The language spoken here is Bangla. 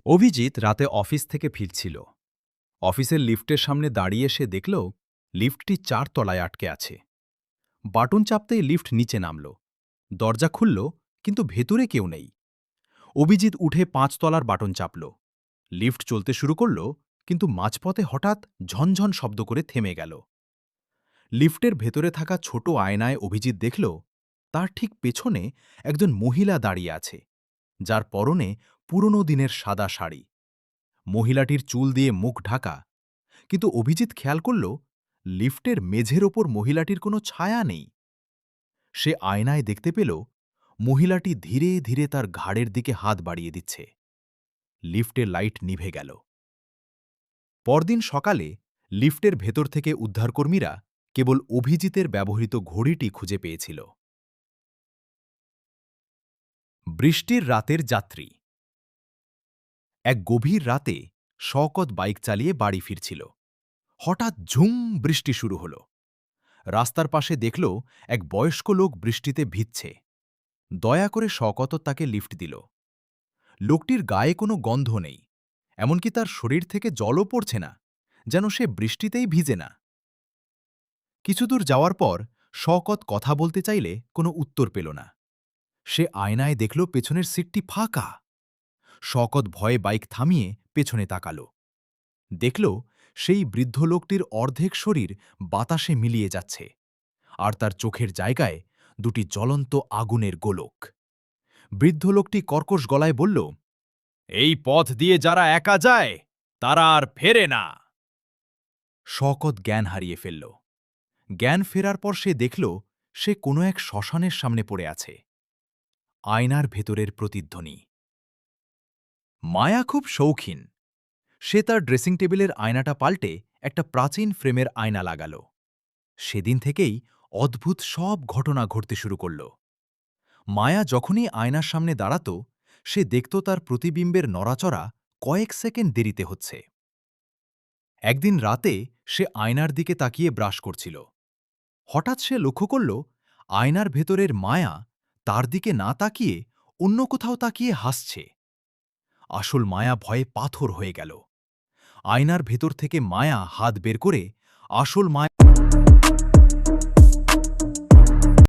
অভিজিৎ রাতে অফিস থেকে ফিরছিল। অফিসের লিফটের সামনে দাঁড়িয়ে সে দেখল লিফটটি ৪ তলায় আটকে আছে। বাটন চাপতেই লিফট নিচে নামল। দরজা খুলল, কিন্তু ভেতরে কেউ নেই। অভিজিৎ উঠে ৫ তলার বাটন চাপল। লিফট চলতে শুরু করল, কিন্তু মাঝপথে হঠাৎ ঝনঝন শব্দ করে থেমে গেল। লিফটের ভেতরে থাকা ছোট আয়নায় অভিজিৎ দেখল তার ঠিক পেছনে একজন মহিলা দাঁড়িয়ে আছে, যার পরনে পুরনো দিনের সাদা শাড়ি। মহিলাটির চুল দিয়ে মুখ ঢাকা, কিন্তু অভিজিৎ খেয়াল করল লিফটের মেঝের ওপর মহিলাটির কোনো ছায়া নেই। সে আয়নায় দেখতে পেল মহিলাটি ধীরে ধীরে তার ঘাড়ের দিকে হাত বাড়িয়ে দিচ্ছে। লিফটের লাইট নিভে গেল। পরদিন সকালে লিফটের ভেতর থেকে উদ্ধারকর্মীরা কেবল অভিজিতের ব্যবহৃত ঘড়িটি খুঁজে পেয়েছিল। বৃষ্টির রাতের যাত্রী। এক গভীর রাতে শওকত বাইক চালিয়ে বাড়ি ফিরছিল। হঠাৎ ঝুম বৃষ্টি শুরু হল। রাস্তার পাশে দেখল এক বয়স্ক লোক বৃষ্টিতে ভিজছে। দয়া করে শওকত তাকে লিফট দিল। লোকটির গায়ে কোনো গন্ধ নেই, এমনকি তার শরীর থেকে জলও পড়ছে না, যেন সে বৃষ্টিতেই ভিজে না। কিছুদূর যাওয়ার পর শওকত কথা বলতে চাইলে কোনো উত্তর পেল না। সে আয়নায় দেখল পেছনের সিটটি ফাঁকা। শওকত ভয়ে বাইক থামিয়ে পেছনে তাকাল। দেখল সেই বৃদ্ধ লোকটির অর্ধেক শরীর বাতাসে মিলিয়ে যাচ্ছে, আর তার চোখের জায়গায় দুটি জ্বলন্ত আগুনের গোলক। বৃদ্ধ লোকটি কর্কশ গলায় বলল, "এই পথ দিয়ে যারা একা যায় তারা আর ফেরে না।" শওকত জ্ঞান হারিয়ে ফেলল। জ্ঞান ফেরার পর সে দেখল সে কোনো এক শ্মশানের সামনে পড়ে আছে। আয়নার ভেতরের প্রতিধ্বনি। মায়া খুব শৌখিন। সে তার ড্রেসিং টেবিলের আয়নাটা পাল্টে একটা প্রাচীন ফ্রেমের আয়না লাগাল। সেদিন থেকেই অদ্ভুত সব ঘটনা ঘটতে শুরু করল। মায়া যখনই আয়নার সামনে দাঁড়াত, সে দেখত তার প্রতিবিম্বের নড়াচড়া কয়েক সেকেন্ড দেরিতে হচ্ছে। একদিন রাতে সে আয়নার দিকে তাকিয়ে ব্রাশ করছিল। হঠাৎ সে লক্ষ্য করল আয়নার ভেতরের মায়া তার দিকে না তাকিয়ে অন্য কোথাও তাকিয়ে হাসছে। আসল মায়া ভয়ে পাথর হয়ে গেল। আয়নার ভেতর থেকে মায়া হাত বের করে আসল মায়া